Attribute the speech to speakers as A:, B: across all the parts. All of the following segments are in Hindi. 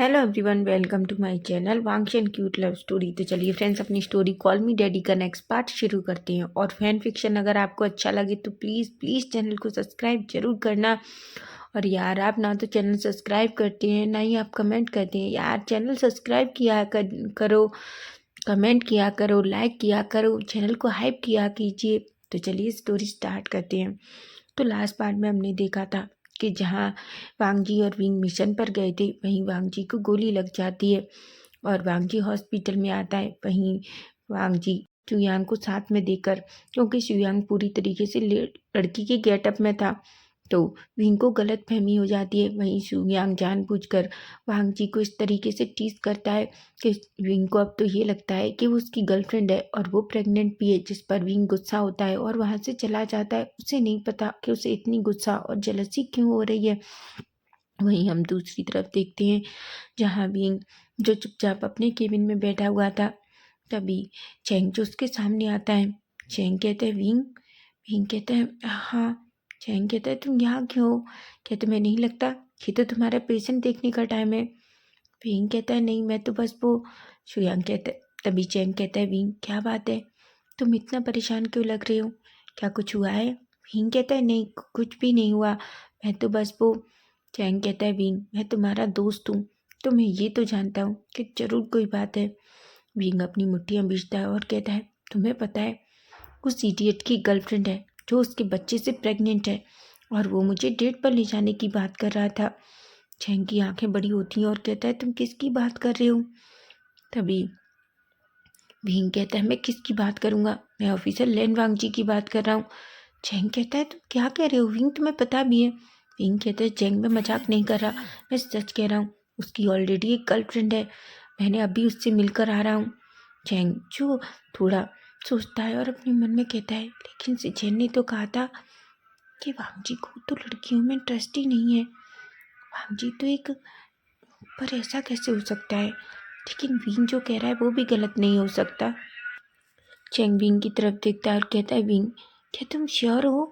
A: Hello everyone, welcome to my channel वांग्श एंड क्यूट लव स्टोरी। तो चलिए फ्रेंड्स, अपनी स्टोरी कॉल मी डैडी का नेक्स्ट पार्ट शुरू करते हैं। और फैन फिक्शन अगर आपको अच्छा लगे तो प्लीज़ प्लीज़ चैनल को सब्सक्राइब जरूर करना। और यार, आप ना तो चैनल सब्सक्राइब करते हैं ना ही आप कमेंट करते हैं। यार, चैनल सब्सक्राइब करो, कमेंट किया करो, लाइक किया करो, चैनल को हाइप किया कीजिए। तो चलिए स्टोरी स्टार्ट करते हैं। तो लास्ट पार्ट में हमने देखा था कि जहाँ वांगजी और विंग मिशन पर गए थे, वहीं वांगजी को गोली लग जाती है और वांगजी हॉस्पिटल में आता है। वहीं वांगजी शुयांग को साथ में देकर, क्योंकि शुयांग पूरी तरीके से लड़की के गेटअप में था, तो विंग को गलत फहमी हो जाती है। वहीं शुयांग जानबूझकर वांगजी को इस तरीके से टीज करता है कि विंग को अब तो ये लगता है कि वो उसकी गर्लफ्रेंड है और वो प्रेग्नेंट भी है, जिस पर विंग गुस्सा होता है और वहाँ से चला जाता है। उसे नहीं पता कि उसे इतनी गुस्सा और जलसी क्यों हो रही है। वहीं हम दूसरी तरफ देखते हैं, जहाँ विंग जो चुपचाप अपने केबिन में बैठा हुआ था, तभी चैंग जो उसके सामने आता है। चैंग कहते हैं विंग। विंग कहता है हाँ। चैंग कहता है तुम यहाँ क्यों हो? क्या तुम्हें नहीं लगता ये तो तुम्हारा पेशेंट देखने का टाइम है? विंग कहता है नहीं, मैं तो बस वो। शुयांग कहता है, तभी चैंग कहता है विंग क्या बात है, तुम इतना परेशान क्यों लग रहे हो? क्या कुछ हुआ है? विंग कहता है नहीं, कुछ भी नहीं हुआ, मैं तो बस वो। चैंग कहता है विंग, मैं तुम्हारा दोस्त हूँ, तो मैं ये तो जानता हूँ कि जरूर कोई बात है। विंग अपनी मुट्ठियाँ बीचता है और कहता है तुम्हें पता है, उस इडियट की गर्लफ्रेंड है जो उसके बच्चे से प्रेग्नेंट है और वो मुझे डेट पर ले जाने की बात कर रहा था। चैंग की आंखें बड़ी होती हैं और कहता है तुम किसकी बात कर रहे हो? तभी विंग कहता है मैं किसकी बात करूंगा, मैं ऑफिसर लेन वांगजी की बात कर रहा हूँ। चैंग कहता है तुम क्या कह रहे हो विंग, तुम्हें पता भी है? विंग कहता है चैंग मैं मजाक नहीं कर रहा, मैं सच कह रहा हूँ, उसकी ऑलरेडी एक गर्लफ्रेंड है, मैंने अभी उससे मिलकर आ रहा हूँ। चैंग जो थोड़ा सोचता है और अपने मन में कहता है लेकिन सिचेन ने तो कहा था कि वांगजी को तो लड़कियों में इंटरेस्ट ही नहीं है। वांगजी तो एक, पर ऐसा कैसे हो सकता है? लेकिन विंग जो कह रहा है वो भी गलत नहीं हो सकता। चैंग विंग की तरफ देखता है और कहता है विंग क्या तुम श्योर हो?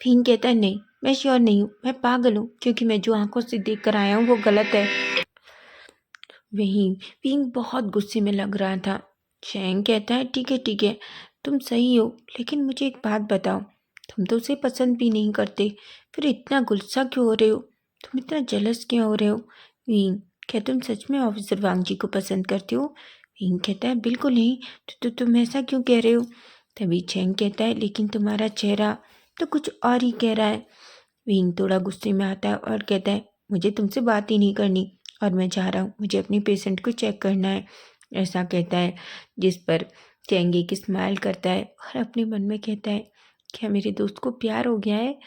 A: विंग कहता है नहीं, मैं श्योर नहीं हूँ, मैं पागल हूँ, क्योंकि मैं जो आंखों से देख कर आया हूँ वो गलत है। वहीं विंग बहुत गुस्से में लग रहा था। चैंग कहता है ठीक है, तुम सही हो, लेकिन मुझे एक बात बताओ, तुम तो उसे पसंद भी नहीं करते, फिर इतना गुस्सा क्यों हो रहे हो? तुम इतना जलस क्यों हो रहे हो? विंग क्या तुम सच में ऑफिसर वांगजी को पसंद करते हो? विंग कहता है बिल्कुल नहीं, तो तुम ऐसा क्यों कह रहे हो? तभी चैंग कहता है लेकिन तुम्हारा चेहरा तो कुछ और ही कह रहा है। विंग थोड़ा गुस्से में आता है और कहता है मुझे तुमसे बात ही नहीं करनी और मैं जा रहा हूँ, मुझे अपने पेशेंट को चेक करना है, ऐसा कहता है। जिस पर चैंग एक स्माइल करता है और अपने मन में कहता है क्या मेरे दोस्त को प्यार हो गया है?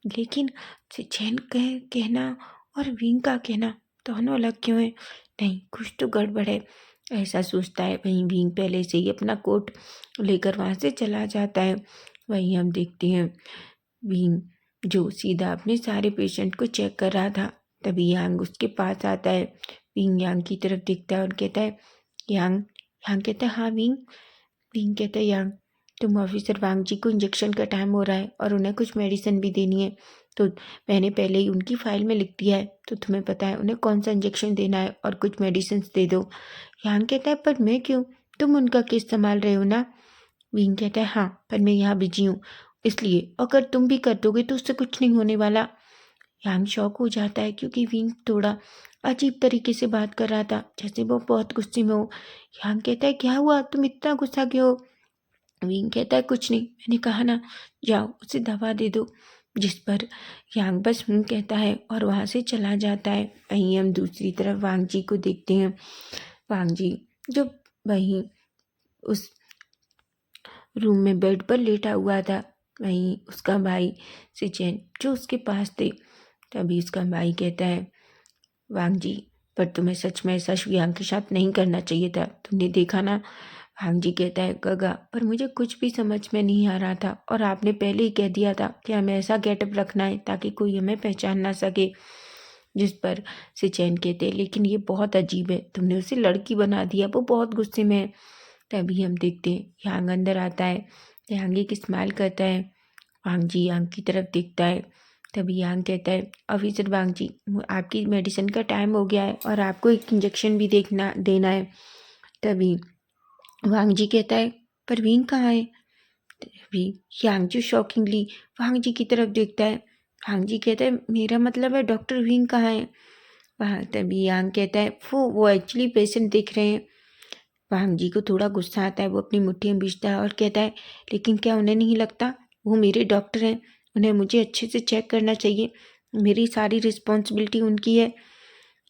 A: लेकिन चैन कहना और विंग का कहना दोनों अलग क्यों है? नहीं, कुछ तो गड़बड़ है, ऐसा सोचता है। वहीं विंग पहले से ही अपना कोट लेकर वहाँ से चला जाता है। वहीं हम देखते हैं विंग जो सीधा अपने सारे पेशेंट को चेक कर रहा था, तभी यांग उसके पास आता है। विंग यांग की तरफ देखता है और कहता है यांग। यांग कहता है हाँ विंग। विंग कहता है यांग, तुम ऑफिसर वांग जी को इंजेक्शन का टाइम हो रहा है और उन्हें कुछ मेडिसिन भी देनी है, तो मैंने पहले ही उनकी फाइल में लिख दिया है, तो तुम्हें पता है उन्हें कौन सा इंजेक्शन देना है और कुछ मेडिसिन दे दो। यांग कहता है पर मैं क्यों, तुम उनका केस संभाल रहे हो ना? विंग कहता है हाँ, पर मैं यहाँ बिजी हूँ, इसलिए अगर तुम भी कर दोगे तो उससे कुछ नहीं होने वाला। यांग शॉक हो जाता है क्योंकि विंग थोड़ा अजीब तरीके से बात कर रहा था, जैसे वो बहुत गुस्से में हो। यांग कहता है क्या हुआ, तुम इतना गुस्सा क्यों हो? विंग कहता है कुछ नहीं, मैंने कहा ना, जाओ उसे दवा दे दो। जिस पर यांग बस कहता है और वहाँ से चला जाता है। वहीं हम दूसरी तरफ वांग जी को देखते हैं। वांग जी जो वहीं उस रूम में बेड पर लेटा हुआ था, वहीं उसका भाई सिचेन जो उसके पास थे। तभी उसका भाई कहता है वांग जी, पर तुम्हें सच में ऐसा शुयांग के साथ नहीं करना चाहिए था, तुमने देखा ना? वांग जी कहता है गगा, पर मुझे कुछ भी समझ में नहीं आ रहा था और आपने पहले ही कह दिया था कि हमें ऐसा गेटअप रखना है ताकि कोई हमें पहचान ना सके। जिस पर सिचैन कहते हैं लेकिन ये बहुत अजीब है, तुमने उसे लड़की बना दिया, वो बहुत गुस्से में है। तभी हम देखते हैं यांग अंदर आता है। यांग एक स्माइल करता है। वांग जी यांग की तरफ देखता है तभी यांग कहता है ऑफिसर वांग जी, आपकी मेडिसिन का टाइम हो गया है और आपको एक इंजेक्शन भी देना है। तभी वांग जी कहता है पर विंग कहाँ है। तभी यांग जो शॉकिंगली वांग जी की तरफ देखता है। वांग जी कहता है मेरा मतलब है डॉक्टर विंग कहाँ है। वहाँ तभी यांग कहता है वो एक्चुअली पेशेंट देख रहे हैं। वांग जी को थोड़ा गुस्सा आता है, वो अपनी मुट्ठियाँ बीचता है और कहता है लेकिन क्या उन्हें नहीं लगता वो मेरे डॉक्टर हैं, उन्हें मुझे अच्छे से चेक करना चाहिए, मेरी सारी रिस्पॉन्सिबिलिटी उनकी है।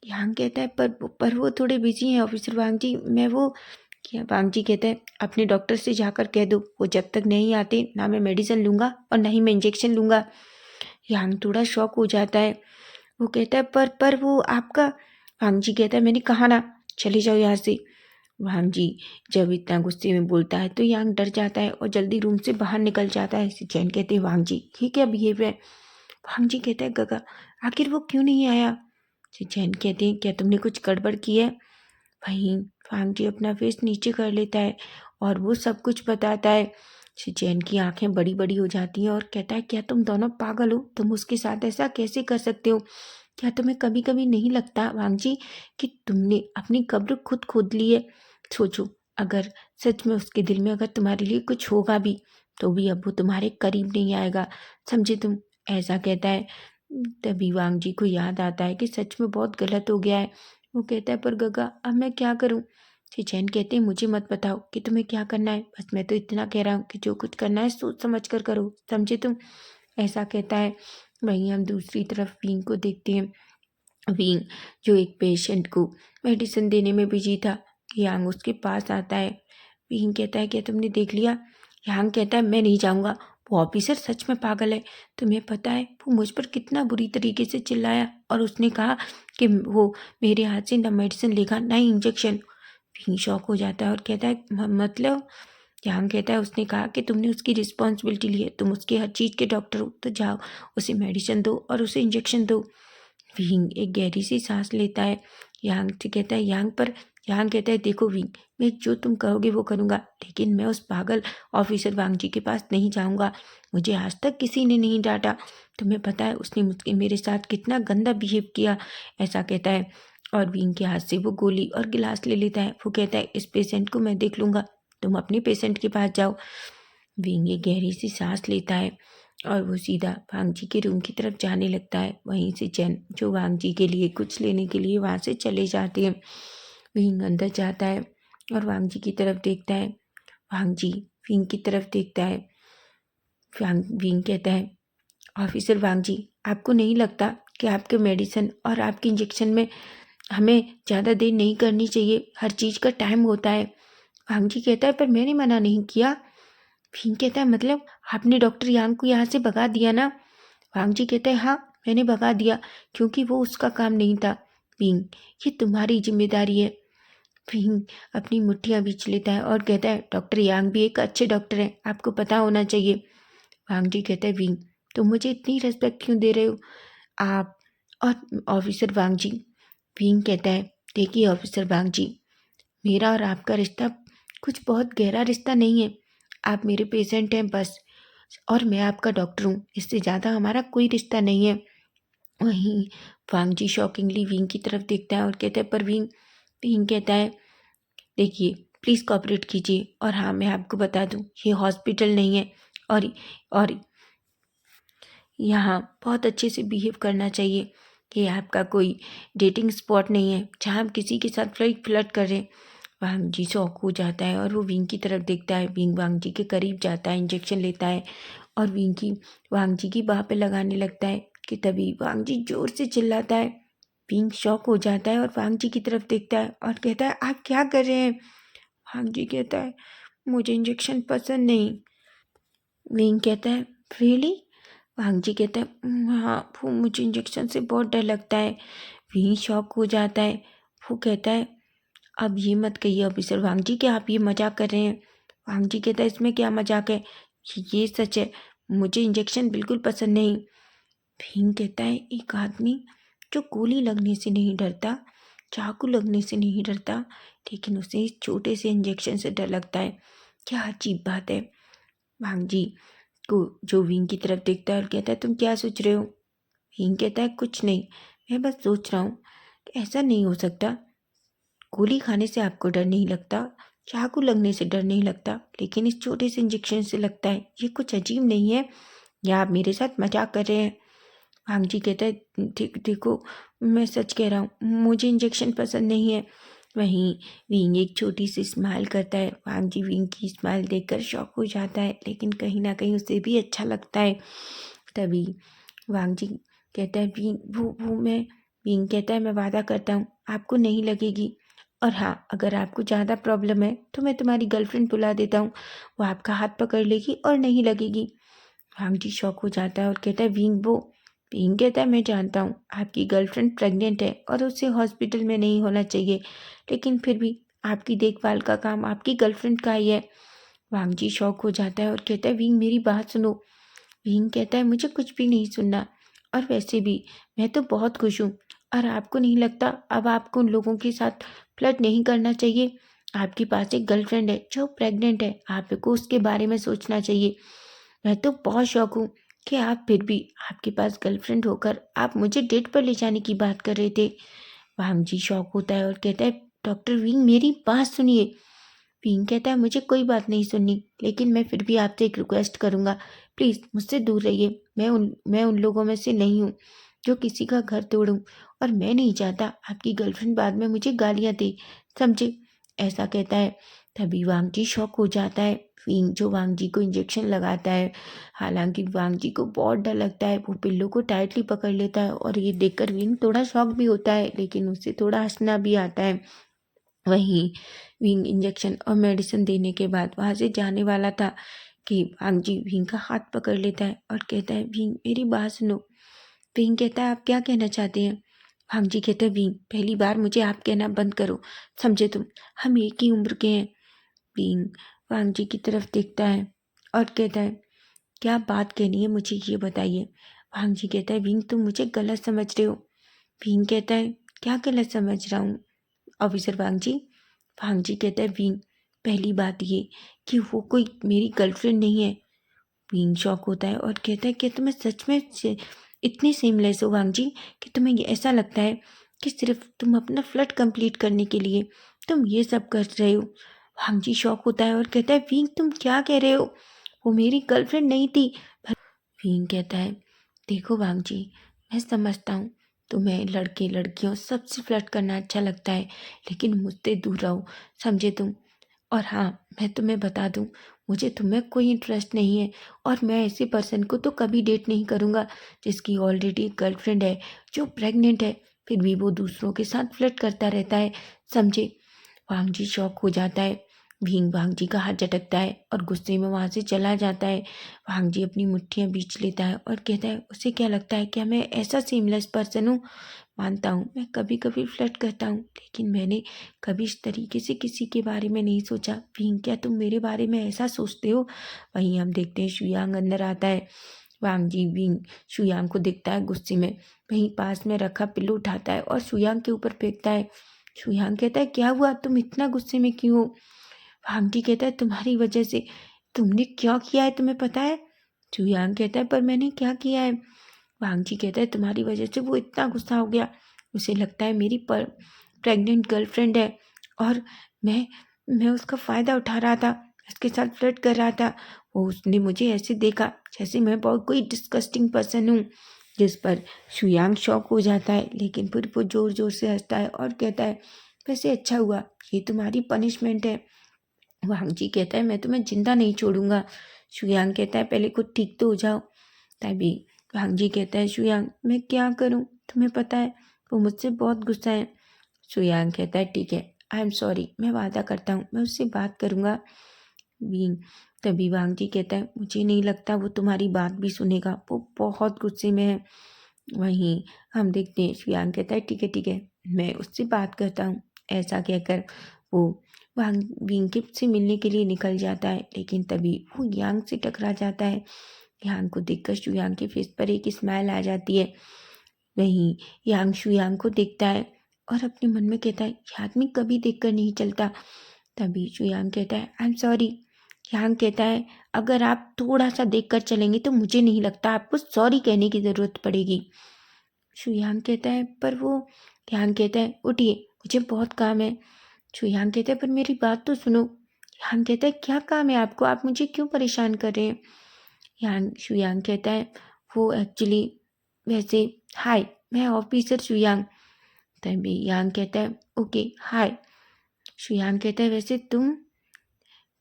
A: यांग कहता है पर वो थोड़े बिजी हैं ऑफिसर वांग जी, मैं वो क्या। वांग जी कहता है अपने डॉक्टर से जाकर कह दो वो जब तक नहीं आते ना मैं मेडिसिन लूँगा और ना ही मैं इंजेक्शन लूँगा। यांग थोड़ा शॉक हो जाता है, वो कहता है पर वो आपका। वांग जी कहता है मैंने कहा ना चले जाओ यहाँ से। वांग जी जब इतना गुस्से में बोलता है तो यांग डर जाता है और जल्दी रूम से बाहर निकल जाता है। चैन कहते हैं वांग जी ये क्या बिहेव है। वांग जी कहता है गगा आखिर वो क्यों नहीं आया। चैन कहते हैं क्या तुमने कुछ गड़बड़ की है। वहीं वांग जी अपना फेस नीचे कर लेता है और वो सब कुछ बताता है। चैन की आंखें बड़ी बड़ी हो जाती हैं और कहता है क्या तुम दोनों पागल हो, तुम उसके साथ ऐसा कैसे कर सकते हो। क्या तुम्हें कभी कभी नहीं लगता वांग जी कि तुमने अपनी कब्र खुद खोद ली है। सोचो अगर सच में उसके दिल में अगर तुम्हारे लिए कुछ होगा भी तो भी अब वो तुम्हारे करीब नहीं आएगा, समझे तुम। ऐसा कहता है। तभी वांग जी को याद आता है कि सच में बहुत गलत हो गया है। वो कहता है पर गगा अब मैं क्या करूं। चैन कहते हैं मुझे मत बताओ कि तुम्हें क्या करना है, बस मैं तो इतना कह रहा हूँ कि जो कुछ करना है सोच समझ कर करो, समझे तुम। ऐसा कहता है। वहीं हम दूसरी तरफ विंग को देखते हैं। विंग जो एक पेशेंट को मेडिसिन देने में बिजी था, यांग उसके पास आता है। विंग कहता है क्या तुमने देख लिया। यांग कहता है मैं नहीं जाऊँगा, वो ऑफिसर सच में पागल है। तुम्हें पता है वो मुझ पर कितना बुरी तरीके से चिल्लाया और उसने कहा कि वो मेरे हाथ से ना मेडिसिन लेगा ना ही इंजेक्शन। विंग शॉक हो जाता है और कहता है मतलब। यांग कहता है उसने कहा कि तुमने उसकी रिस्पॉन्सिबिलिटी ली है, तुम उसके हर चीज़ के डॉक्टर हो, तो जाओ उसे मेडिसिन दो और उसे इंजेक्शन दो। विंग एक गहरी सी सांस लेता है। यांग से कहता है यांग पर। यांग कहता है देखो विंग, मैं जो तुम कहोगे वो करूँगा, लेकिन मैं उस पागल ऑफिसर वांग जी के पास नहीं जाऊँगा। मुझे आज तक किसी ने नहीं डांटा, तुम्हें पता है उसने मुझके मेरे साथ कितना गंदा बिहेव किया। ऐसा कहता है और विंग के हाथ से वो गोली और गिलास ले लेता है। वो कहता है इस पेशेंट को मैं देख लूँगा, तुम अपने पेशेंट के पास जाओ। विंग एक गहरी सी सांस लेता है और वो सीधा वांग जी के रूम की तरफ जाने लगता है। वहीं से चैन जो वांग जी के लिए कुछ लेने के लिए वहाँ से चले जाते हैं। विंग अंदर जाता है और वांग जी की तरफ देखता है। वांग जी विंग की तरफ देखता है। विंग कहता है ऑफिसर वांग जी, आपको नहीं लगता कि आपके मेडिसिन और आपके इंजेक्शन में हमें ज़्यादा देर नहीं करनी चाहिए, हर चीज़ का टाइम होता है। वांग जी कहता है पर मैंने मना नहीं किया। विंग कहता है मतलब आपने डॉक्टर यांग को यहाँ से भगा दिया ना। वांग जी कहता है हाँ मैंने भगा दिया क्योंकि वो उसका काम नहीं था। विंग ये तुम्हारी जिम्मेदारी है। विंग अपनी मुट्ठियाँ बींच लेता है और कहता है डॉक्टर यांग भी एक अच्छे डॉक्टर हैं, आपको पता होना चाहिए। वांग जी कहता है विंग तुम मुझे इतनी रेस्पेक्ट क्यों दे रहे हो आप और ऑफिसर वांग जी। विंग कहता है देखिए ऑफिसर वांग जी, मेरा और आपका रिश्ता कुछ बहुत गहरा रिश्ता नहीं है, आप मेरे पेशेंट हैं बस, और मैं आपका डॉक्टर हूँ, इससे ज़्यादा हमारा कोई रिश्ता नहीं है। वहीं वांग जी शॉकिंगली विंग की तरफ देखता है और कहता है पर विंग। विंग कहता है देखिए प्लीज़ कोऑपरेट कीजिए और हाँ मैं आपको बता दूँ ये हॉस्पिटल नहीं है और यहाँ बहुत अच्छे से बिहेव करना चाहिए। ये आपका कोई डेटिंग स्पॉट नहीं है जहाँ हम किसी के साथ फ्लर्ट कर रहे हैं। वांग जी शॉक हो जाता है और वो विंग की तरफ देखता है। विंग वांग जी के करीब जाता है, इंजेक्शन लेता है और वांग जी की बाह पे लगाने लगता है कि तभी वांग जी जोर से चिल्लाता है। विंग शॉक हो जाता है और वांग जी की तरफ देखता है और कहता है आप क्या कर रहे हैं। वांग जी कहता है मुझे इंजेक्शन पसंद नहीं। विंग कहता है रियली। वांग जी कहता है हाँ वो मुझे इंजेक्शन से बहुत डर लगता है। विंग शॉक हो जाता है। वो कहता है अब ये मत कहिए ऑफिसर वांग जी कि आप ये मजाक कर रहे हैं। वांग जी कहता है इसमें क्या मजाक है, ये सच है, मुझे इंजेक्शन बिल्कुल पसंद नहीं। भीम कहता है एक आदमी जो गोली लगने से नहीं डरता, चाकू लगने से नहीं डरता, लेकिन उसे इस छोटे से इंजेक्शन से डर लगता है, क्या अजीब बात है। वांग जी को जो विंग की तरफ देखता है और कहता है तुम क्या सोच रहे हो। विंग कहता है कुछ नहीं, मैं बस सोच रहा हूँ कि ऐसा नहीं हो सकता। गोली खाने से आपको डर नहीं लगता, चाकू लगने से डर नहीं लगता, लेकिन इस छोटे से इंजेक्शन से लगता है। ये कुछ अजीब नहीं है, या आप मेरे साथ मजाक कर रहे हैं? भांग जी कहता है देखो, मैं सच कह रहा हूँ, मुझे इंजेक्शन पसंद नहीं है। वहीं विंग एक छोटी सी स्माइल करता है। भांग जी विंग की स्माइल देखकर शॉक हो जाता है, लेकिन कहीं ना कहीं उसे भी अच्छा लगता है। तभी वांग जी कहता है वो मैं विंग कहता है मैं वादा करता हूँ आपको नहीं लगेगी। और हाँ, अगर आपको ज़्यादा प्रॉब्लम है तो मैं तुम्हारी गर्लफ्रेंड बुला देता हूँ, वो आपका हाथ पकड़ लेगी और नहीं लगेगी। वांग जी शॉक हो जाता है और कहता है विंग कहता है मैं जानता हूँ आपकी गर्लफ्रेंड प्रेग्नेंट है और उसे हॉस्पिटल में नहीं होना चाहिए, लेकिन फिर भी आपकी देखभाल का काम आपकी गर्लफ्रेंड का ही है। वांग जी शॉक हो जाता है और कहता है विंग मेरी बात सुनो। विंग कहता है मुझे कुछ भी नहीं सुनना, और वैसे भी मैं तो बहुत खुश हूँ। और आपको नहीं लगता अब आपको उन लोगों के साथ फ्लर्ट नहीं करना चाहिए? आपके पास एक गर्लफ्रेंड है जो प्रेग्नेंट है, आपको उसके बारे में सोचना चाहिए। मैं तो बहुत शौक हूँ कि आप फिर भी आपके पास गर्लफ्रेंड होकर आप मुझे डेट पर ले जाने की बात कर रहे थे। वांग जी शौक होता है और कहता है डॉक्टर विंग मेरी बात सुनिए। विंग कहता है मुझे कोई बात नहीं सुननी, लेकिन मैं फिर भी आपसे एक रिक्वेस्ट करूंगा, प्लीज़ मुझसे दूर रहिए। मैं उन लोगों में से नहीं हूँ जो किसी का घर तोड़ूं, और मैं नहीं चाहता आपकी गर्लफ्रेंड बाद में मुझे गालियाँ दे, समझे? ऐसा कहता है। तभी वांग जी शॉक हो जाता है। विंग जो वांग जी को इंजेक्शन लगाता है, हालांकि वांग जी को बहुत डर लगता है। वो पिल्लों को टाइटली पकड़ लेता है और ये देखकर विंग थोड़ा शॉक भी होता है, लेकिन उसे थोड़ा हंसना भी आता है। वहीं विंग इंजेक्शन और मेडिसिन देने के बाद वहाँ से जाने वाला था कि वांग जी विंग का हाथ पकड़ लेता है और कहता है विंग मेरी बात सुनो। विंग कहता है आप क्या कहना चाहते हैं? वांग जी कहते हैं विंग पहली बार मुझे आप कहना बंद करो, समझे तुम? हम एक ही उम्र के हैं। विंग वांग जी की तरफ देखता है और कहता है क्या बात कहनी है मुझे ये बताइए। वांग जी कहता है विंग तुम मुझे गलत समझ रहे हो। विंग कहता है क्या गलत समझ रहा हूँ ऑफिसर वांग जी? वांग जी कहता है विंग पहली बात ये कि वो कोई मेरी गर्लफ्रेंड नहीं है। विंग शॉक होता है और कहता है कि तुम्हें सच में इतनी सेमलेस हो वांग जी कि तुम्हें ये ऐसा लगता है कि सिर्फ तुम अपना फ्लर्ट कंप्लीट करने के लिए तुम ये सब कर रहे हो। वांग जी शॉक होता है और कहता है विंग तुम क्या कह रहे हो, वो मेरी गर्लफ्रेंड नहीं थी। विंग कहता है देखो वांग जी, मैं समझता हूँ तुम्हें लड़के लड़कियों सबसे फ्लर्ट करना अच्छा लगता है, लेकिन मुझसे दूर रहो, समझे तुम? और हाँ, मैं तुम्हें बता दूं, मुझे तुम्हें कोई इंटरेस्ट नहीं है, और मैं ऐसे पर्सन को तो कभी डेट नहीं करूँगा जिसकी ऑलरेडी गर्लफ्रेंड है, जो प्रेग्नेंट है, फिर भी वो दूसरों के साथ फ्लर्ट करता रहता है, समझे? वांग जी शॉक हो जाता है। भींग वांग जी का हाथ झटकता है और गुस्से में वहाँ से चला जाता है। वांग जी अपनी मुट्ठियाँ बींच लेता है और कहता है उसे क्या लगता है क्या मैं ऐसा सीमलेस पर्सन हूँ? मानता हूँ मैं कभी कभी फ्लर्ट करता हूँ, लेकिन मैंने कभी इस तरीके से किसी के बारे में नहीं सोचा। भींग क्या तुम मेरे बारे में ऐसा सोचते हो? वहीं हम देखते हैं शुयांग अंदर आता है। वांग जी विंग शुयांग को देखता है गुस्से में, वहीं पास में रखा पिल्लू उठाता है और शुयांग के ऊपर फेंकता है। शुयांग कहता है क्या हुआ, तुम इतना गुस्से में क्यों हो? वांग जी कहता है तुम्हारी वजह से। तुमने क्या किया है तुम्हें पता है? शुयांग कहता है पर मैंने क्या किया है? वांग जी कहता है तुम्हारी वजह से वो इतना गुस्सा हो गया, उसे लगता है मेरी पर प्रेग्नेंट गर्लफ्रेंड है, और मैं मैं उसका फ़ायदा उठा रहा था, उसके साथ फ्लर्ट कर रहा था। वो उसने मुझे ऐसे देखा जैसे मैं बहुत कोई डिस्गस्टिंग पर्सन हूँ। जिस पर शुयांग शॉक हो जाता है, लेकिन फिर वो ज़ोर ज़ोर से हंसता है और कहता है वैसे अच्छा हुआ, ये तुम्हारी पनिशमेंट है। वांग जी कहता है मैं तुम्हें जिंदा नहीं छोड़ूंगा। शुयांग कहता है पहले खुद ठीक तो हो जाओ। तभी वांग जी कहता है शुयांग मैं क्या करूं, तुम्हें पता है वो मुझसे बहुत गुस्सा है। शुयांग कहता है ठीक है, आई एम सॉरी, मैं वादा करता हूँ मैं उससे बात करूंगा। विंग तभी वांग जी कहता है मुझे नहीं लगता वो तुम्हारी बात भी सुनेगा, वो बहुत गुस्से में है। वहीं हम देखते हैं शुयांग कहता है ठीक है, मैं उससे बात करता हूँ। ऐसा कहकर वो वांग विंग से मिलने के लिए निकल जाता है, लेकिन तभी वो यांग से टकरा जाता है। यांग को देखकर शुयांग के फेस पर एक स्माइल आ जाती है। वहीं यांग शुयांग को देखता है और अपने मन में कहता है ये आदमी कभी देखकर नहीं चलता। तभी शुयांग कहता है आई एम सॉरी। यांग कहता है अगर आप थोड़ा सा देखकर चलेंगे तो मुझे नहीं लगता आपको सॉरी कहने की ज़रूरत पड़ेगी। शुयांग कहता है पर वो यांग कहता है उठिए मुझे बहुत काम है। शुयांग कहता है पर मेरी बात तो सुनो। यांग कहता है क्या काम है आपको, आप मुझे क्यों परेशान कर रहे हैं। शुयांग कहता है वो एक्चुअली वैसे हाय मैं ऑफिसर शुयांग। तभी यांग कहता है ओके हाय। शुयांग कहता है वैसे तुम।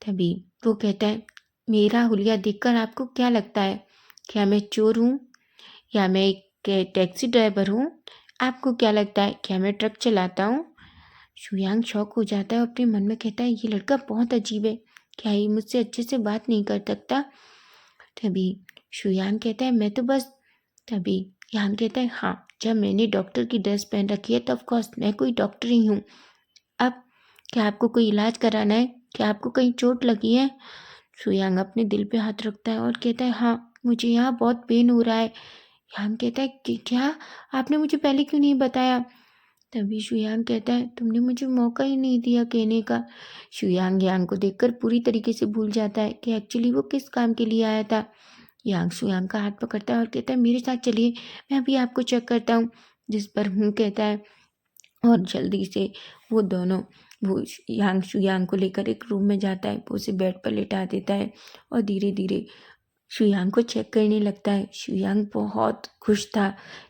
A: तभी वो कहता है मेरा हुलिया देखकर आपको क्या लगता है, क्या मैं चोर हूँ या मैं एक टैक्सी ड्राइवर हूँ। आपको क्या लगता है क्या मैं ट्रक चलाता हूँ। शुयांग शौक हो जाता है और अपने मन में कहता है ये लड़का बहुत अजीब है, क्या ये मुझसे अच्छे से बात नहीं कर सकता। तभी शुयांग कहता है मैं तो बस। तभी यांग कहता है हाँ जब मैंने डॉक्टर की ड्रेस पहन रखी है तो ऑफकोर्स मैं कोई डॉक्टर ही हूँ। अब क्या आपको कोई इलाज कराना है, क्या आपको कहीं चोट लगी है। शुयांग अपने दिल पे हाथ रखता है और कहता है हाँ मुझे यहाँ बहुत पेन हो रहा है। यांग कहता है कि क्या आपने मुझे पहले क्यों नहीं बताया। तभी शुयांग कहता है तुमने मुझे मौका ही नहीं दिया कहने का। शुयांग यांग को देखकर पूरी तरीके से भूल जाता है कि एक्चुअली वो किस काम के लिए आया था। यांग शुयांग का हाथ पकड़ता है और कहता है मेरे साथ चलिए मैं अभी आपको चेक करता हूँ। जिस पर हूँ कहता है और जल्दी से वो दोनों वो यांग शुयांग को लेकर एक रूम में जाता है, वो उसे बेड पर लेटा देता है और धीरे धीरे शुयांग को चेक करने लगता है। शुयांग बहुत खुश था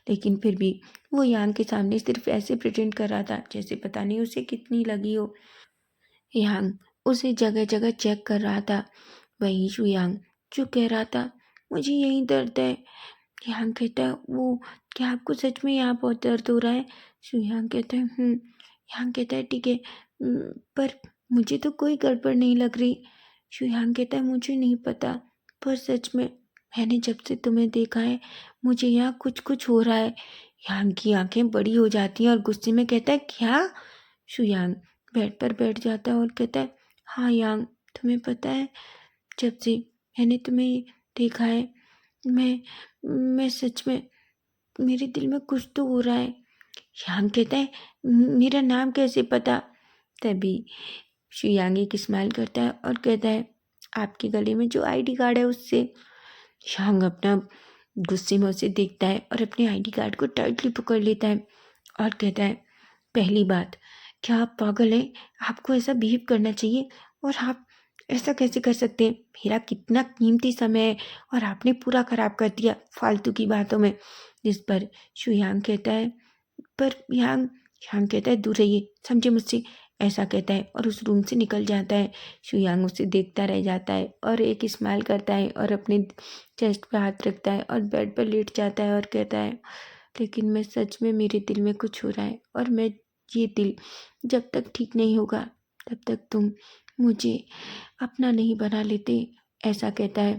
A: लेकिन फिर भी वो यांग के सामने सिर्फ ऐसे प्रिटेंड कर रहा था जैसे पता नहीं उसे कितनी लगी हो। यांग उसे जगह जगह चेक कर रहा था। वहीं शुयांग जो कह रहा था मुझे यही दर्द है। यांग कहता है वो क्या आपको सच में यहाँ बहुत दर्द हो रहा है। शुयांग कहता है यांग कहता है ठीक है पर मुझे तो कोई गड़बड़ नहीं लग रही। शुयांग कहता है मुझे नहीं पता पर सच में मैंने जब से तुम्हें देखा है मुझे यहाँ कुछ कुछ हो रहा है। यांग की आंखें बड़ी हो जाती हैं और गुस्से में कहता है क्या। शुयांग बेड पर बैठ जाता है और कहता है हाँ यांग तुम्हें पता है जब से मैंने तुम्हें देखा है मैं मैं सच में मेरे दिल में कुछ तो हो रहा है। यांग कहता है मेरा नाम कैसे पता। तभी शुयांग एक स्माइल करता है और कहता है आपके गले में जो आईडी कार्ड है उससे। यांग अपना गुस्से में उसे देखता है और अपने आईडी कार्ड को टाइटली पकड़ लेता है और कहता है पहली बात क्या आप पागल हैं, आपको ऐसा बिहेव करना चाहिए और आप ऐसा कैसे कर सकते हैं, मेरा कितना कीमती समय है और आपने पूरा खराब कर दिया फालतू की बातों में। जिस पर शुयांग कहता है पर यांग यांग कहता है दूर रहिए समझे मुझसे, ऐसा कहता है और उस रूम से निकल जाता है। शुयांग उसे देखता रह जाता है और एक स्माइल करता है और अपने चेस्ट पे हाथ रखता है और बेड पर लेट जाता है और कहता है लेकिन मैं सच में मेरे दिल में कुछ हो रहा है और मैं ये दिल जब तक ठीक नहीं होगा तब तक तुम मुझे अपना नहीं बना लेते, ऐसा कहता है।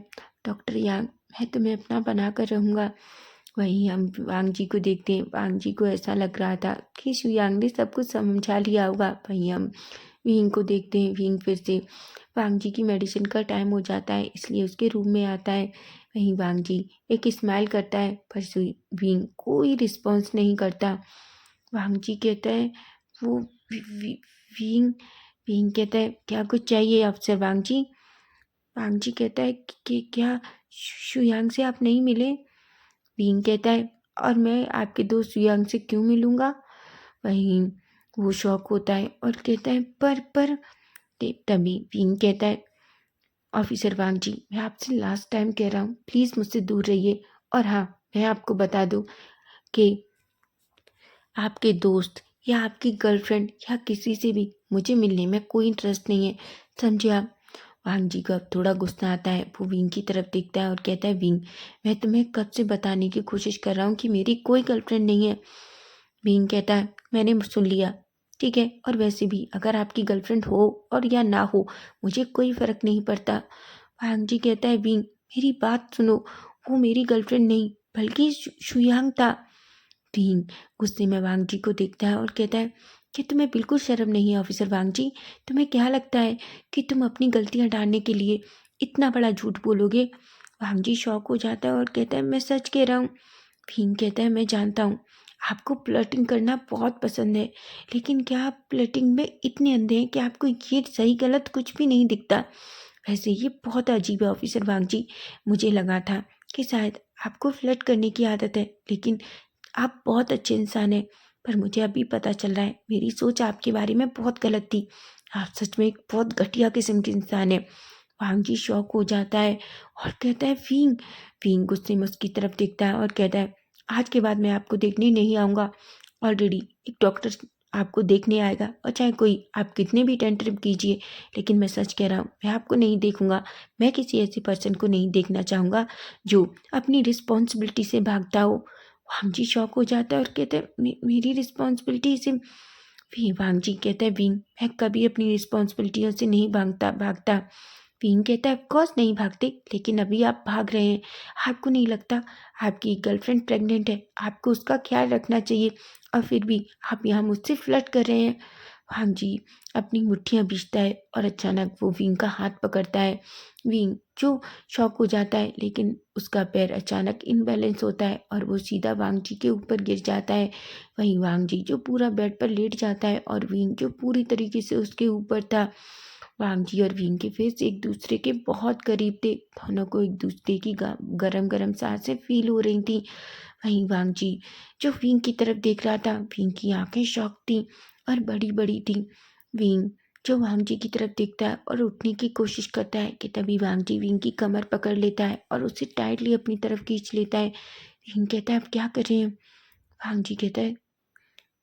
A: डॉक्टर यांग मैं तुम्हें अपना बना कर रहूँगा। वहीं हम वांग जी को देखते हैं, वांग जी को ऐसा लग रहा था कि शुयांग ने सब कुछ समझा लिया होगा। वहीं हम विंग को देखते हैं, विंग फिर से वांग जी की मेडिसिन का टाइम हो जाता है इसलिए उसके रूम में आता है। वहीं वांग जी एक स्माइल करता है पर विंग कोई रिस्पॉन्स नहीं करता। वांग जी कहता है वो विंग विंग कहता है क्या कुछ चाहिए अफसर वांग जी। वांग जी कहता है कि क्या शुयांग से आप नहीं मिले। विंग कहता है और मैं आपके दोस्त शुयांग से क्यों मिलूँगा। वहीं वो शौक होता है और कहता है पर तभी विंग कहता है ऑफिसर वांग जी मैं आपसे लास्ट टाइम कह रहा हूँ प्लीज़ मुझसे दूर रहिए। और हाँ मैं आपको बता दूँ कि आपके दोस्त या आपकी गर्लफ्रेंड या किसी से भी मुझे मिलने में कोई इंटरेस्ट नहीं है, समझे आप। वांग जी को अब थोड़ा गुस्सा आता है, वो विंग की तरफ देखता है और कहता है विंग मैं तुम्हें कब से बताने की कोशिश कर रहा हूँ कि मेरी कोई गर्लफ्रेंड नहीं है। विंग कहता है मैंने सुन लिया ठीक है, और वैसे भी अगर आपकी गर्लफ्रेंड हो और या ना हो मुझे कोई फ़र्क नहीं पड़ता। वांग जी कहता है विंग मेरी बात सुनो, वो मेरी गर्लफ्रेंड नहीं बल्कि शुयांग था। विंग गुस्से में वांग जी को देखता है और कहता है कि तुम्हें बिल्कुल शर्म नहीं है ऑफिसर वांग जी, तुम्हें क्या लगता है कि तुम अपनी गलतियां ढांढने के लिए इतना बड़ा झूठ बोलोगे। वांग जी शॉक हो जाता है और कहता है मैं सच कह रहा हूँ। विंग कहता है मैं जानता हूँ आपको फ्लर्टिंग करना बहुत पसंद है लेकिन क्या आप फ्लर्टिंग में इतने अंधे हैं कि आपको ये सही गलत कुछ भी नहीं दिखता। वैसे ये बहुत अजीब है ऑफिसर वांग जी, मुझे लगा था कि शायद आपको फ्लर्ट करने की आदत है लेकिन आप बहुत अच्छे इंसान हैं, पर मुझे अभी पता चल रहा है मेरी सोच आपके बारे में बहुत गलत थी। आप सच में एक बहुत घटिया किस्म के इंसान हैं। वांग जी शॉक हो जाता है और कहता है वींग। वींग गुस्से में उसकी तरफ देखता है और कहता है आज के बाद मैं आपको देखने नहीं आऊँगा। ऑलरेडी एक डॉक्टर आपको देखने आएगा और चाहे कोई आप कितने भी टेंटरम कीजिए, लेकिन मैं सच कह रहा हूँ मैं आपको नहीं देखूंगा। मैं किसी ऐसे पर्सन को नहीं देखना चाहूँगा जो अपनी रिस्पॉन्सिबिलिटी से भागता हो। वांग जी शॉक हो जाता है और कहते हैं मेरी रिस्पॉन्सिबिलिटी से। फिर वांग जी कहता है विंग मैं कभी अपनी रिस्पॉन्सिबिलिटियों से नहीं भागता। विंग कहता है ऑफकोर्स नहीं भागते, लेकिन अभी आप भाग रहे हैं। आपको नहीं लगता आपकी गर्लफ्रेंड प्रेग्नेंट है, आपको उसका ख्याल रखना चाहिए, और फिर भी आप यहाँ मुझसे फ्लर्ट कर रहे हैं। हाँ जी अपनी मुट्ठियाँ बीचता है और अचानक वो विंग का हाथ पकड़ता है। विंग जो शॉक हो जाता है, लेकिन उसका पैर अचानक इनबैलेंस होता है और वो सीधा वांग जी के ऊपर गिर जाता है। वहीं वांग जी जो पूरा बेड पर लेट जाता है और विंग जो पूरी तरीके से उसके ऊपर था। वांग जी और विंग के फेस एक दूसरे के बहुत करीब थे। दोनों को एक दूसरे की गरम गरम सांसें फील हो रही थी। वहीं वांग जी जो विंग की तरफ देख रहा था, विंग की आंखें शॉक थी और बड़ी बड़ी थी। विंग जो वांग जी की तरफ देखता है और उठने की कोशिश करता है कि तभी वांग जी विंग की कमर पकड़ लेता है और उसे टाइटली अपनी तरफ खींच लेता है। विंग कहता है आप क्या कर रहे हैं? वांग जी कहता है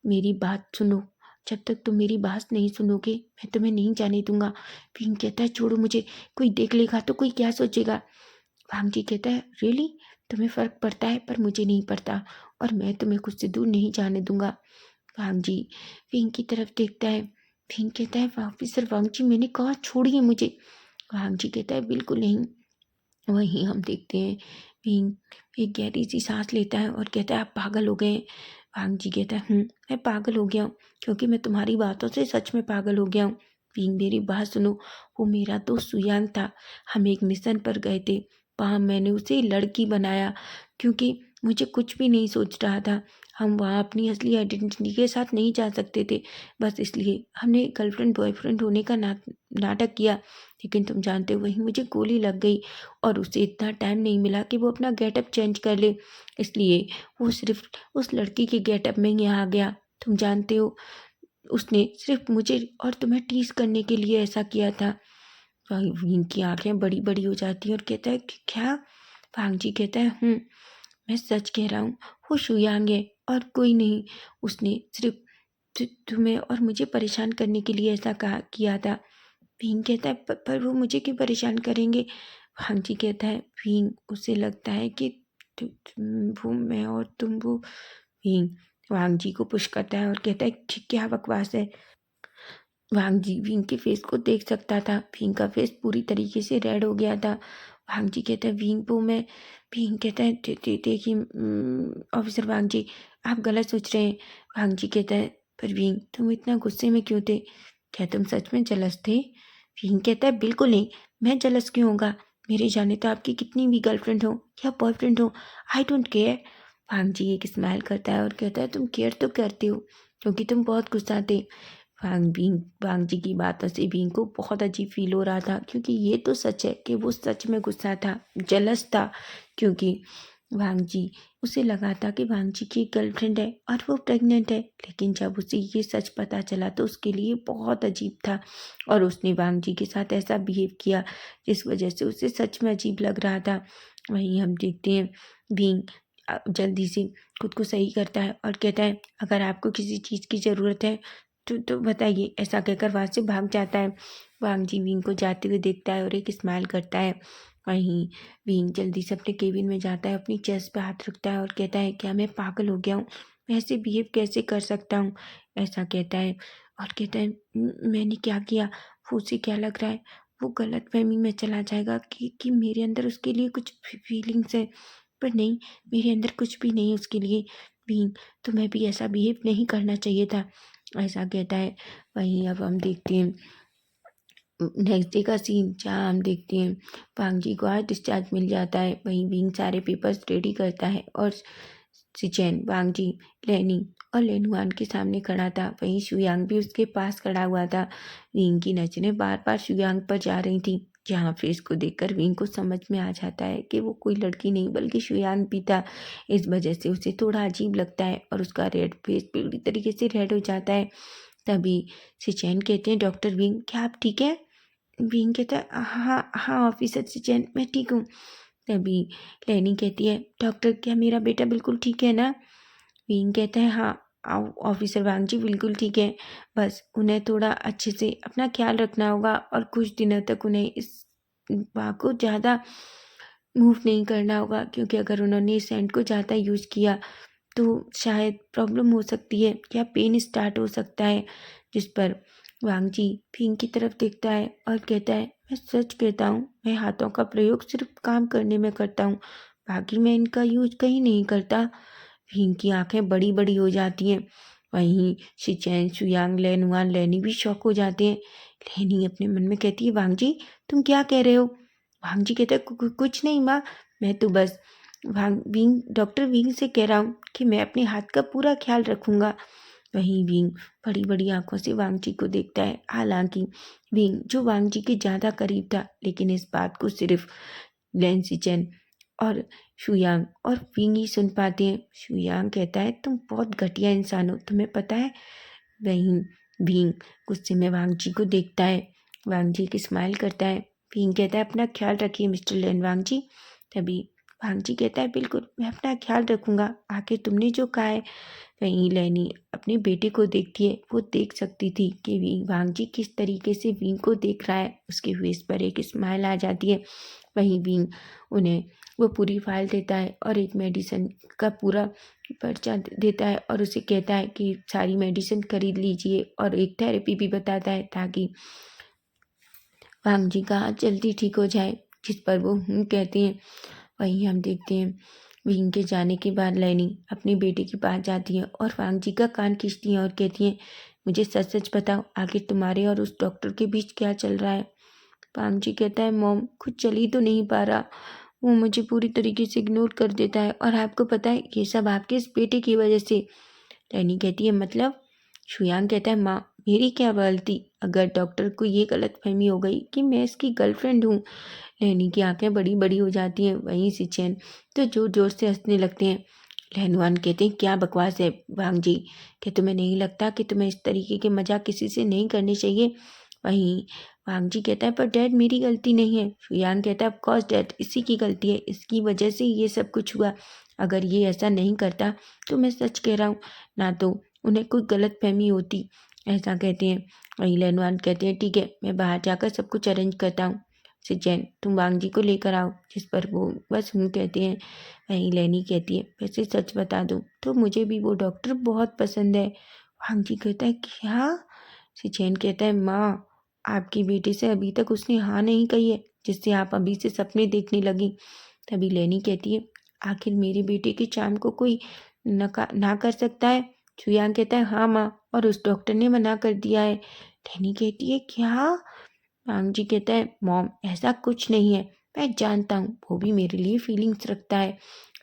A: मेरी बात सुनो, जब तक तुम मेरी बात नहीं सुनोगे मैं तुम्हें नहीं जाने दूंगा। विंग कहता है छोड़ो मुझे, कोई देख लेगा तो कोई क्या सोचेगा। वांग जी कहता है रियली तुम्हें फर्क पड़ता है, पर मुझे नहीं पड़ता और मैं तुम्हें खुद से दूर नहीं जाने दूंगा। वांग जी विंग की तरफ देखता है। विंग कहता है ऑफिसर वांग जी मैंने कहा छोड़िए मुझे। वांग जी कहता है बिल्कुल नहीं। वहीं हम देखते हैं विंग एक गहरी सी सांस लेता है और कहता है आप पागल हो गए हैं। वांग जी कहता है मैं पागल हो गया हूँ, क्योंकि मैं तुम्हारी बातों से सच में पागल हो गया हूँ। विंग मेरी बात सुनो, वो मेरा दोस्त सुयांग था, हम एक मिशन पर गए थे। वहाँ मैंने उसे लड़की बनाया, क्योंकि मुझे कुछ भी नहीं सोच रहा था। हम वहाँ अपनी असली आइडेंटिटी के साथ नहीं जा सकते थे, बस इसलिए हमने गर्लफ्रेंड बॉयफ्रेंड होने का नाटक किया। लेकिन तुम जानते हो वहीं मुझे गोली लग गई और उसे इतना टाइम नहीं मिला कि वो अपना गेटअप चेंज कर ले, इसलिए वो सिर्फ उस लड़की के गेटअप में ही आ गया। तुम जानते हो उसने सिर्फ मुझे और तुम्हें टीज करने के लिए ऐसा किया था। वांग की आंखें बड़ी बड़ी हो जाती हैं और कहता है कि क्या? वांग जी कहता है मैं सच कह रहा हूँ, वो शुयांग है और कोई नहीं। उसने सिर्फ तुम्हें और मुझे परेशान करने के लिए ऐसा कहा किया था। भीम कहता है पर वो मुझे क्यों परेशान करेंगे? वांग जी कहता है भीम उसे लगता है कि वो मैं और तुम वो। भीम वांग जी को पुश करता है और कहता है कि क्या बकवास है। वांग जी विंग के फेस को देख सकता था। विंग का फेस पूरी तरीके से रेड हो गया था। वांग जी कहता है विंग वो मैं। विंग कहता है देखिए ऑफिसर वांग जी आप गलत सोच रहे हैं। वांग जी कहता है पर विंग तुम इतना गुस्से में क्यों थे? क्या तुम सच में जलस थे? विंग कहता है बिल्कुल नहीं, मैं जलस क्यों होगा? मेरे जाने तो आपकी कितनी भी गर्लफ्रेंड हो या बॉयफ्रेंड हो, आई डोंट केयर। वांग जी एक स्माइल करता है और कहता है तुम केयर तो करते हो, क्योंकि तुम बहुत गुस्सा थे। वांग जी की बातों से बींग को बहुत अजीब फील हो रहा था, क्योंकि ये तो सच है कि वो सच में गुस्सा था, जलस था, क्योंकि वांग जी उसे लगा था कि वांग जी की गर्लफ्रेंड है और वो प्रेग्नेंट है। लेकिन जब उसे ये सच पता चला तो उसके लिए बहुत अजीब था और उसने वांग जी के साथ ऐसा बिहेव किया जिस वजह से उसे सच में अजीब लग रहा था। वहीं हम देखते हैं बींग जल्दी से खुद को सही करता है और कहता है अगर आपको किसी चीज़ की ज़रूरत है तो बताइए। ऐसा कहकर वहाँ से भाग जाता है। वांग जी विंग को जाते हुए देखता है और एक स्माइल करता है। वहीं विंग जल्दी से अपने केबिन में जाता है, अपनी चेस्ट पे हाथ रखता है और कहता है क्या मैं पागल हो गया हूँ? मैं ऐसे बिहेव कैसे कर सकता हूँ? ऐसा कहता है और कहता है मैंने क्या किया? वो उसे क्या लग रहा है? वो गलतफहमी में चला जाएगा कि मेरे अंदर उसके लिए कुछ फीलिंग्स है, पर नहीं, मेरे अंदर कुछ भी नहीं उसके लिए। विंग तुम्हें भी ऐसा बिहेव नहीं करना चाहिए था, ऐसा कहता है। वहीं अब हम देखते हैं नेक्स्ट डे का सीन, जहाँ हम देखते हैं वांग जी को आज डिस्चार्ज मिल जाता है। वहीं विंग सारे पेपर्स रेडी करता है और सिचेन वांग जी लेनी और लेनुआन के सामने खड़ा था। वहीं शुयांग भी उसके पास खड़ा हुआ था। विंग की नजरें बार बार शुयांग पर जा रही थी, जहाँ फेस को देखकर विंग को समझ में आ जाता है कि वो कोई लड़की नहीं बल्कि शुयांग भी था। इस वजह से उसे थोड़ा अजीब लगता है और उसका रेड फेस पूरी तरीके से रेड हो जाता है। तभी सिचैन कहते हैं, डॉक्टर विंग क्या आप ठीक है? विंग कहता है, हाँ हाँ ऑफिसर सिचैन मैं ठीक हूँ। तभी लेनी कहती है, डॉक्टर क्या मेरा बेटा बिल्कुल ठीक है ना? विंग कहता है, हाँ ऑफिसर वांग जी बिल्कुल ठीक है, बस उन्हें थोड़ा अच्छे से अपना ख्याल रखना होगा और कुछ दिनों तक उन्हें इस बात को ज़्यादा मूव नहीं करना होगा, क्योंकि अगर उन्होंने इस सेंट को ज़्यादा यूज़ किया तो शायद प्रॉब्लम हो सकती है या पेन स्टार्ट हो सकता है। जिस पर वांग जी फिंग की तरफ देखता है और कहता है, मैं सच कहता हूँ, मैं हाथों का प्रयोग सिर्फ काम करने में करता हूँ, बाकी मैं इनका यूज कहीं नहीं करता। फिंग की आंखें बड़ी बड़ी हो जाती हैं। वहीं शिचैन शुयांग लेनुआन लेनी भी शौक हो जाते हैं। लेनी अपने मन में कहती है, वांग जी तुम क्या कह रहे हो? वांग जी कहते हैं, कुछ नहीं माँ, मैं तो बस विंग डॉक्टर विंग से कह रहा हूँ कि मैं अपने हाथ का पूरा ख्याल रखूँगा। वहीं विंग बड़ी बड़ी आंखों से वांग जी को देखता है। हालांकि विंग जो वांग जी के ज़्यादा करीब था, लेकिन इस बात को सिर्फ लेंसिचन और शुयांग और विंग ही सुन पाते हैं। शुयांग कहता है, तुम बहुत घटिया इंसान हो, तुम्हें पता है? वहीं विंग गुस्से में वांग जी को देखता है। वांग जी की स्माइल करता है। विंग कहता है, अपना ख्याल रखिए मिस्टर लेन वांग जी। तभी वांग जी कहता है, बिल्कुल मैं अपना ख्याल रखूंगा, आखिर तुमने जो कहा है। वहीं लेनी अपने बेटे को देखती है। वो देख सकती थी कि वांग जी किस तरीके से विंग को देख रहा है। उसके फेस पर एक स्माइल आ जाती है। वहीं विंग उन्हें वो पूरी फाइल देता है और एक मेडिसिन का पूरा पर्चा देता है और उसे कहता है कि सारी मेडिसिन खरीद लीजिए और एक थेरेपी भी बताता है ताकि वांग जी का हाथ जल्दी ठीक हो जाए। जिस पर वो कहते हैं। वहीं हम देखते हैं विंग के जाने के बाद लेनी अपनी बेटी के पास जाती है और वांग जी का कान खींचती है और कहती है, मुझे सच सच बताओ, आखिर तुम्हारे और उस डॉक्टर के बीच क्या चल रहा है? वांग जी कहता है, मॉम कुछ चल ही तो नहीं पा रहा, वो मुझे पूरी तरीके से इग्नोर कर देता है और आपको पता है ये सब आपके इस बेटे की वजह से। लेनी कहती है, मतलब? शुयांग कहता है, माँ मेरी क्या गलती? अगर डॉक्टर को ये गलतफहमी हो गई कि मैं इसकी गर्लफ्रेंड हूँ। लेनी की आंखें बड़ी बड़ी हो जाती हैं। वहीं सिचैन तो जोर जोर से हंसने लगते हैं। लेनुआन कहते हैं, क्या बकवास है वांग जी, कि तुम्हें नहीं लगता कि तुम्हें इस तरीके के मजाक किसी से नहीं करने चाहिए? वहीं वांग जी कहता है, पर डैड मेरी गलती नहीं है। शुयांग कहता है, ऑफकोर्स डैड इसी की गलती है, इसकी वजह से ये सब कुछ हुआ। अगर ये ऐसा नहीं करता तो मैं सच कह रहा हूँ ना तो उन्हें कोई गलत फहमी होती। ऐसा कहते हैं। वहीं लेनुआन कहते हैं, ठीक है मैं बाहर जाकर सब कुछ अरेंज करता हूँ, सिचैन तुम वांग जी को लेकर आओ। जिस पर वो बस कहते हैं। वहीं लेनी कहती है, वैसे सच बता दूं तो मुझे भी वो डॉक्टर बहुत पसंद है। वांग जी कहता है, क्या? सिचैन कहता है, माँ आपकी बेटी से अभी तक उसने हाँ नहीं कही है, जिससे आप अभी से सपने देखने लगी। तभी लेनी कहती है, आखिर मेरे बेटे के चार्म को कोई ना कर सकता है? चुयांग कहता है, हाँ माँ, और उस डॉक्टर ने मना कर दिया है। लेनी कहती है, क्या? वांग जी कहता है, मॉम ऐसा कुछ नहीं है, मैं जानता हूँ वो भी मेरे लिए फीलिंग्स रखता है।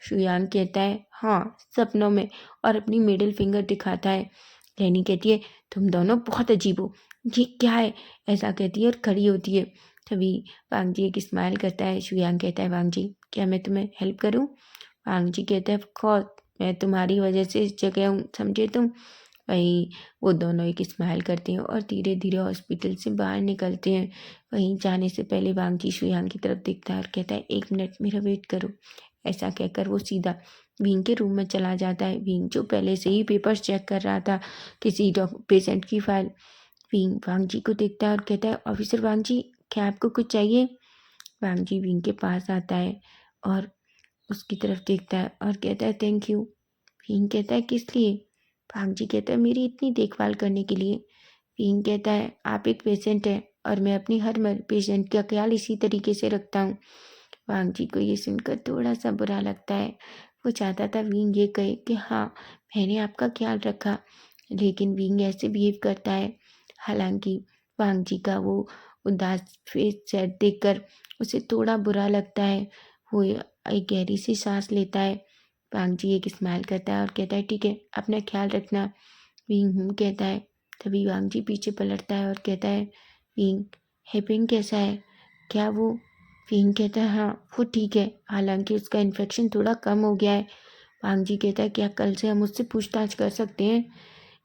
A: शुयांग कहता है, हाँ सपनों में, और अपनी मिडिल फिंगर दिखाता है। लेनी कहती है, तुम दोनों बहुत अजीब हो, ये क्या है? ऐसा कहती है और खड़ी होती है। तभी वांग जी एक स्माइल करता है। शुयांग कहता है, वांग जी क्या मैं तुम्हें हेल्प करूँ? वांग जी कहते हैं, ऑफ कोर्स, मैं तुम्हारी वजह से इस जगह हूँ, समझे तुम? वहीं वो दोनों एक स्माइल करते हैं और धीरे धीरे हॉस्पिटल से बाहर निकलते हैं। वहीं जाने से पहले वांग जी शुयांग की तरफ देखता है और कहता है, एक मिनट मेरा वेट करो। ऐसा कहकर वो सीधा विंग के रूम में चला जाता है। विंग जो पहले से ही पेपर्स चेक कर रहा था किसी पेशेंट की फाइल। विंग वांग जी को देखता है और कहता है, ऑफिसर वांग जी क्या आपको कुछ चाहिए? वांग जी विंग के पास आता है और उसकी तरफ देखता है और कहता है, थैंक यू। विंग कहता है, किस लिए? वांग जी कहता है, मेरी इतनी देखभाल करने के लिए। विंग कहता है, आप एक पेशेंट हैं और मैं अपनी हर पेशेंट का ख्याल इसी तरीके से रखता हूँ। वांग जी को ये सुनकर थोड़ा सा बुरा लगता है। वो चाहता था विंग ये कहे कि हाँ मैंने आपका ख्याल रखा, लेकिन विंग ऐसे बिहेव करता है। हालांकि वांग जी का वो उदास फेस सेट देखकर उसे थोड़ा बुरा लगता है। वो एक गहरी सी सांस लेता है। वांग जी एक स्माइल करता है और कहता है, ठीक है अपना ख्याल रखना। विंग कहता है। तभी वांग जी पीछे पलटता है और कहता है, विंग हेपिंग कैसा है? क्या वो? विंग कहता है हाँ वो ठीक है, हालांकि उसका इन्फेक्शन थोड़ा कम हो गया है। वांग जी कहता है क्या कल से हम उससे पूछताछ कर सकते हैं?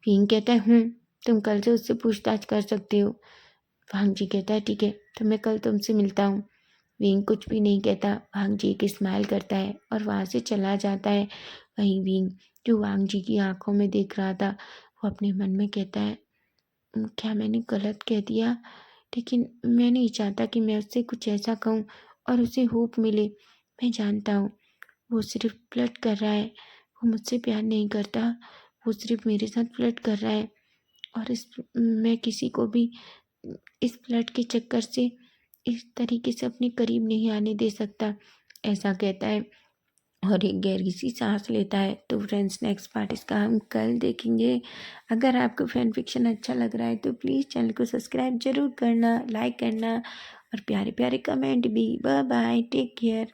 A: विंग कहता है तुम कल से उससे पूछताछ कर सकते हो। वांग जी कहता है ठीक है, तो मैं कल तुमसे मिलता हूँ। विंग कुछ भी नहीं कहता, वांग जी एक स्माइल करता है और वहाँ से चला जाता है। वहीं विंग जो वांग जी की आंखों में देख रहा था, वो अपने मन में कहता है क्या मैंने गलत कह दिया? लेकिन मैं नहीं चाहता कि मैं उससे कुछ ऐसा कहूँ और उसे होप मिले। मैं जानता हूँ वो सिर्फ फ्लर्ट कर रहा है, वो मुझसे प्यार नहीं करता, वो सिर्फ मेरे साथ फ्लर्ट कर रहा है। और मैं किसी को भी इस फ्लर्ट के चक्कर से इस तरीके से अपने करीब नहीं आने दे सकता, ऐसा कहता है और एक गहरी सी सांस लेता है। तो फ्रेंड्स नेक्स्ट पार्ट इसका हम कल देखेंगे। अगर आपको फैन फिक्शन अच्छा लग रहा है तो प्लीज़ चैनल को सब्सक्राइब जरूर करना, लाइक करना और प्यारे प्यारे कमेंट भी। Bye bye, take care.